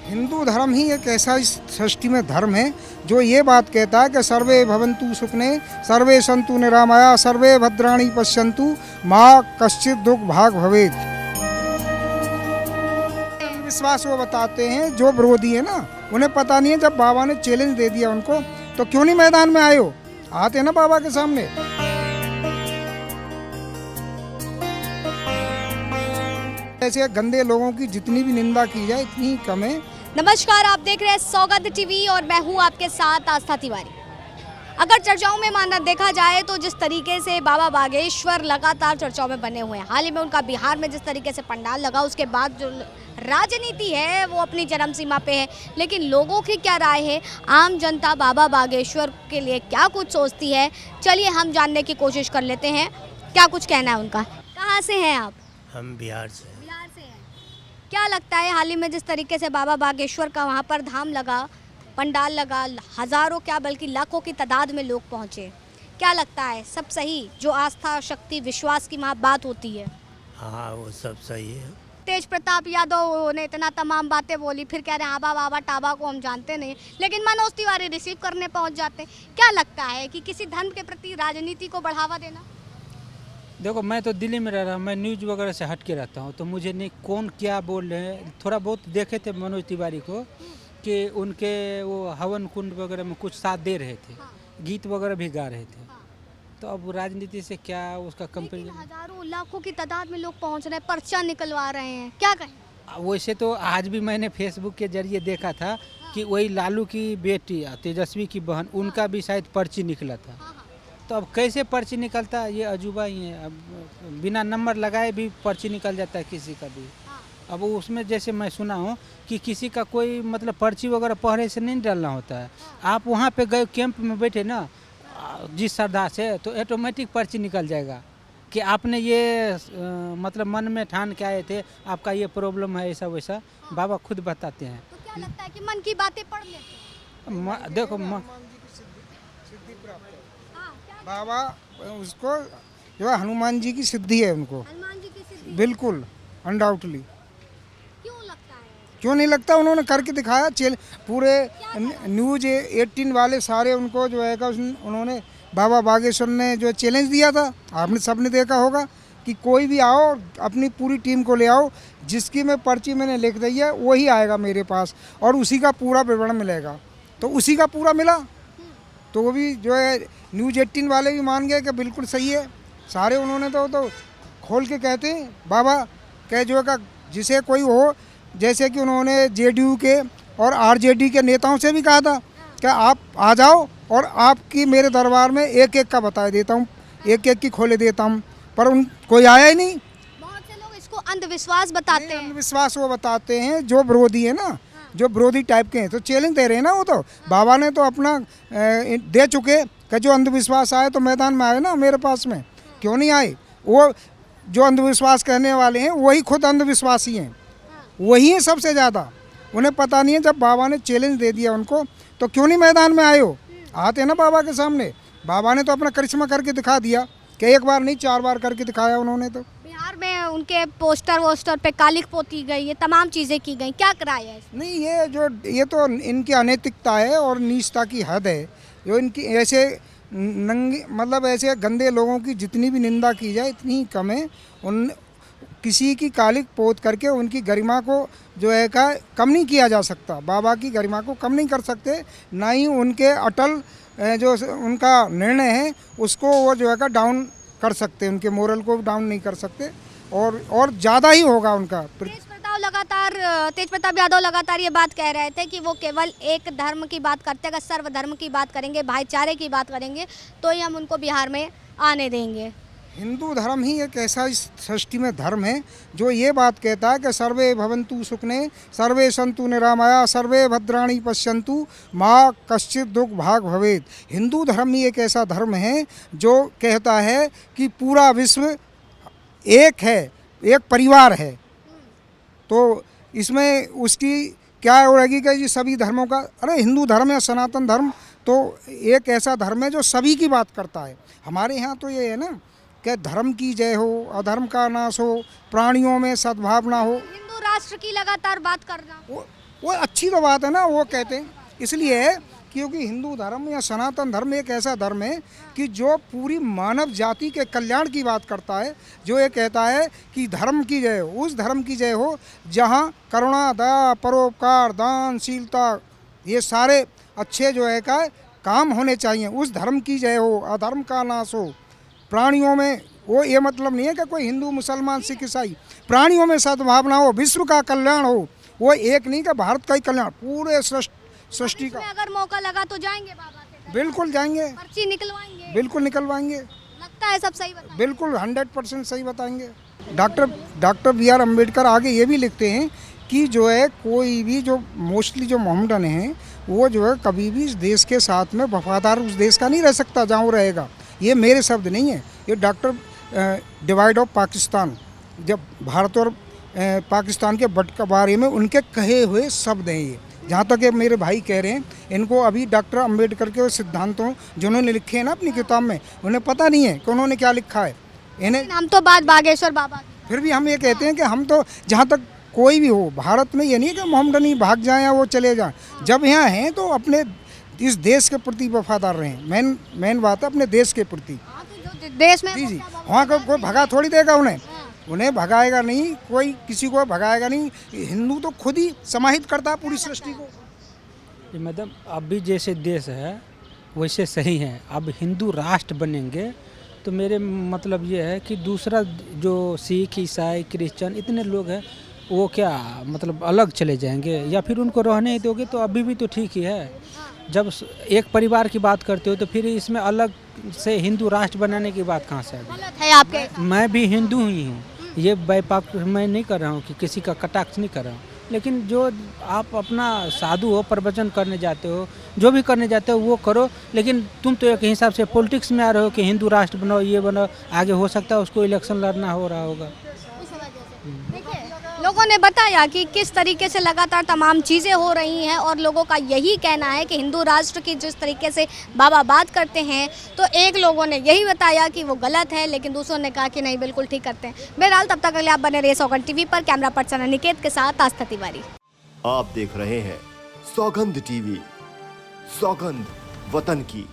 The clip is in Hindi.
हिंदू धर्म ही एक ऐसा इस सृष्टि में धर्म है जो ये बात कहता है कि सर्वे भवन्तु सुखिने, सर्वे सन्तु निरामया, सर्वे भद्राणि पश्यन्तु, माँ कश्चित दुख भाग भवेत्। विश्वास वो बताते हैं जो विरोधी है ना, उन्हें पता नहीं है। जब बाबा ने चैलेंज दे दिया उनको, तो क्यों नहीं मैदान में आए हो? आते ना बाबा के सामने। ऐसे गंदे लोगों की जितनी भी निंदा की जाए इतनी ही कम है। नमस्कार, आप देख रहे हैं सौगंध टीवी और मैं हूं आपके साथ आस्था तिवारी। अगर चर्चाओं में माना देखा जाए तो जिस तरीके से बाबा बागेश्वर लगातार चर्चाओं में बने हुए हैं, हाल ही में उनका बिहार में जिस तरीके से पंडाल लगा, उसके बाद जो राजनीति है वो अपनी चरम सीमा पे है। लेकिन लोगों की क्या राय है, आम जनता बाबा बागेश्वर के लिए क्या कुछ सोचती है, चलिए हम जानने की कोशिश कर लेते हैं क्या कुछ कहना है उनका। कहाँ से हैं आप? हम बिहार से हैं। बिहार से हैं। क्या लगता है हाल ही में जिस तरीके से बाबा बागेश्वर का वहाँ पर धाम लगा, पंडाल लगा, हजारों क्या बल्कि लाखों की तादाद में लोग पहुँचे, क्या लगता है सब सही? जो आस्था, शक्ति, विश्वास की वहाँ बात होती है। हाँ, वो सब सही है। तेज प्रताप यादव ने इतना तमाम बातें बोली, फिर कह रहे हैं आबा बाबा टाबा को हम जानते नहीं, लेकिन मनोज तिवारी रिसीव करने पहुँच जाते। क्या लगता है कि किसी धर्म के प्रति राजनीति को बढ़ावा देना? देखो, मैं तो दिल्ली में रह रहा हूँ, मैं न्यूज़ वगैरह से हट के रहता हूँ, तो मुझे नहीं कौन क्या बोल रहे हैं। थोड़ा बहुत देखे थे मनोज तिवारी को कि उनके वो हवन कुंड वगैरह में कुछ साथ दे रहे थे, गीत वगैरह भी गा रहे थे। तो अब राजनीति से क्या उसका कंपेरिजन। हजारों लाखों की तादाद में लोग पहुँच रहे हैं, पर्चा निकलवा रहे हैं, क्या कहें? वैसे तो आज भी मैंने फेसबुक के जरिए देखा था कि वही लालू की बेटी तेजस्वी की बहन, उनका भी शायद पर्ची निकला था। तो अब कैसे पर्ची निकलता है, ये अजूबा ही है। अब बिना नंबर लगाए भी पर्ची निकल जाता है किसी का भी। अब उसमें जैसे मैं सुना हूँ कि किसी का कोई मतलब पर्ची वगैरह पहले से नहीं डालना होता है। आप वहाँ पे गए कैंप में बैठे ना जिस श्रद्धा से, तो ऑटोमेटिक पर्ची निकल जाएगा कि आपने ये मतलब मन में ठान के आए थे, आपका ये प्रॉब्लम है, ऐसा वैसा बाबा खुद बताते हैं। तो क्या लगता है कि मन की बातें पढ़ लेते हैं? देखो बाबा उसको जो है हनुमान जी की सिद्धि है उनको, हनुमान जी की सिद्धि बिल्कुल अनडाउटली। क्यों लगता है? क्यों नहीं लगता? उन्होंने करके दिखाया। पूरे न्यूज़ 18 वाले सारे उनको जो है उन्होंने बाबा बागेश्वर ने जो चैलेंज दिया था, आपने सबने देखा होगा कि कोई भी आओ, अपनी पूरी टीम को ले आओ, जिसकी मैं पर्ची मैंने लिख दी है वही आएगा मेरे पास और उसी का पूरा विवरण मिलेगा। तो उसी का पूरा मिला, तो वो भी जो है न्यूज़ 18 वाले भी मान गए कि बिल्कुल सही है। सारे उन्होंने तो खोल के कहते हैं बाबा कह जो का जिसे कोई हो, जैसे कि उन्होंने जेडीयू के और आरजेडी के नेताओं से भी कहा था कि आप आ जाओ और आपकी मेरे दरबार में एक एक का बता देता हूँ, एक एक की खोले देता हूँ, पर कोई आया ही नहीं। बहुत से लोग इसको अंधविश्वास बताते हैं। अंधविश्वास वो बताते हैं जो विरोधी है ना, जो विरोधी टाइप के हैं, तो चैलेंज दे रहे हैं ना। वो तो बाबा ने तो अपना दे चुके कि जो अंधविश्वास आए तो मैदान में आए ना मेरे पास में, क्यों नहीं आए? वो जो अंधविश्वास कहने वाले हैं वही खुद अंधविश्वासी हैं, वही है सबसे ज़्यादा। उन्हें पता नहीं है। जब बाबा ने चैलेंज दे दिया उनको, तो क्यों नहीं मैदान में आए हो? आते ना बाबा के सामने। बाबा ने तो अपना करिश्मा करके दिखा दिया कि एक बार नहीं 4 बार करके दिखाया उन्होंने। तो बिहार में उनके पोस्टर वोस्टर पे कालिक पोती गई, ये तमाम चीज़ें की गई, क्या कराया है? नहीं, ये तो इनकी अनैतिकता है और नीचता की हद है। जो इनकी ऐसे नंगे मतलब ऐसे गंदे लोगों की जितनी भी निंदा की जाए इतनी ही कम है। उन किसी की कालिक पोत करके उनकी गरिमा को जो है का कम नहीं किया जा सकता। बाबा की गरिमा को कम नहीं कर सकते, ना ही उनके अटल जो उनका निर्णय है उसको वो जो है का डाउन कर सकते, उनके मोरल को डाउन नहीं कर सकते। और ज़्यादा ही होगा उनका। तेज प्रताप यादव लगातार ये बात कह रहे थे कि वो केवल एक धर्म की बात करते हैं। अगर सर्वधर्म की बात करेंगे, भाईचारे की बात करेंगे, तो ही हम उनको बिहार में आने देंगे। हिंदू धर्म ही एक ऐसा इस सृष्टि में धर्म है जो ये बात कहता है कि सर्वे भवन्तु सुखिने, सर्वे सन्तु निरामया, सर्वे भद्राणि पश्यन्तु, माँ कश्चित दुख भाग भवेत्। हिंदू धर्म ही एक ऐसा धर्म है जो कहता है कि पूरा विश्व एक है, एक परिवार है। तो इसमें उसकी क्या रहेगी कि सभी धर्मों का, अरे हिंदू धर्म या सनातन धर्म तो एक ऐसा धर्म है जो सभी की बात करता है। हमारे यहाँ तो ये है ना कि धर्म की जय हो, अधर्म का नाश हो, प्राणियों में सद्भावना हो। हिंदू राष्ट्र की लगातार बात करना, वो अच्छी तो बात है ना, वो कहते हैं इसलिए क्योंकि हिंदू धर्म या सनातन धर्म एक ऐसा धर्म है कि जो पूरी मानव जाति के कल्याण की बात करता है, जो ये कहता है कि धर्म की जय हो, उस धर्म की जय हो जहाँ करुणा, दया, परोपकार, दानशीलता ये सारे अच्छे जो है का काम होने चाहिए, उस धर्म की जय हो, अधर्म का नाश हो। प्राणियों में वो ये मतलब नहीं है कि कोई हिंदू, मुसलमान, सिख, ईसाई, प्राणियों में सद्भावना हो, विश्व का कल्याण हो। वो एक नहीं कि भारत का ही कल्याण, पूरे सृष्टि का। इसमें अगर मौका लगा तो जाएंगे बाबा के दरबार? बिल्कुल जाएंगे, पर्ची निकलवाएंगे? बिल्कुल निकलवाएंगे, लगता है सब सही बताएंगे? बिल्कुल 100% सही बताएंगे। डॉक्टर BR अम्बेडकर आगे ये भी लिखते हैं कि जो है कोई भी जो मोस्टली जो मोहम्मडन हैं वो जो है कभी भी इस देश के साथ में वफादार उस देश का नहीं रह सकता जहाँ वो रहेगा। ये मेरे शब्द नहीं है, ये डॉक्टर डिवाइड ऑफ पाकिस्तान, जब भारत और पाकिस्तान के बंटवारे में उनके कहे हुए शब्द हैं ये। जहाँ तक ये मेरे भाई कह रहे हैं, इनको अभी डॉक्टर अम्बेडकर के सिद्धांतों जिन्होंने लिखे हैं ना अपनी किताब में, उन्हें पता नहीं है कि उन्होंने क्या लिखा है। इन्हें हम तो बात बागेश्वर बाबा की। फिर भी हम ये कहते हैं कि हम तो जहाँ तक कोई भी हो भारत में, ये नहीं कि मोहम्मडनी भाग जाएं या वो चले जाएं। जब यहाँ हैं तो अपने इस देश के प्रति वफादार रहें। मेन बात है अपने देश के प्रति। हाँ, तो जो देश में जी वहाँ को कोई भगा थोड़ी देगा उन्हें भगाएगा नहीं कोई, किसी को भगाएगा नहीं। हिंदू तो खुद ही समाहित करता है पूरी सृष्टि को। जी मैडम, अभी जैसे देश है वैसे सही है। अब हिंदू राष्ट्र बनेंगे तो मेरे मतलब ये है कि दूसरा जो सिख, ईसाई, क्रिश्चियन इतने लोग हैं वो क्या मतलब अलग चले जाएंगे या फिर उनको रहने ही दोगे? तो अभी भी तो ठीक ही है। जब एक परिवार की बात करते हो तो फिर इसमें अलग से हिंदू राष्ट्र बनाने की बात कहाँ से आ गई? गलत है आपके? मैं भी हिंदू ही हूँ, ये बैपाक मैं नहीं कर रहा हूँ कि किसी का कटाक्ष नहीं कर रहा हूँ, लेकिन जो आप अपना साधु हो, प्रवचन करने जाते हो, जो भी करने जाते हो वो करो। लेकिन तुम तो एक हिसाब से पॉलिटिक्स में आ रहे हो कि हिंदू राष्ट्र बनाओ, ये बनाओ, आगे हो सकता है उसको इलेक्शन लड़ना हो रहा होगा। देखिए, लोगों ने बताया कि किस तरीके से लगातार तमाम चीज़ें हो रही हैं और लोगों का यही कहना है कि हिंदू राष्ट्र की जिस तरीके से बाबा बात करते हैं, तो एक लोगों ने यही बताया कि वो गलत है, लेकिन दूसरों ने कहा कि नहीं बिल्कुल ठीक करते हैं। बहरहाल तब तक अगले आप बने रहिए सौगंध टीवी पर। कैमरा पर्सन अनिकेत के साथ आस्था तिवारी। आप देख रहे हैं सौगंध टीवी, सौगंध वतन की।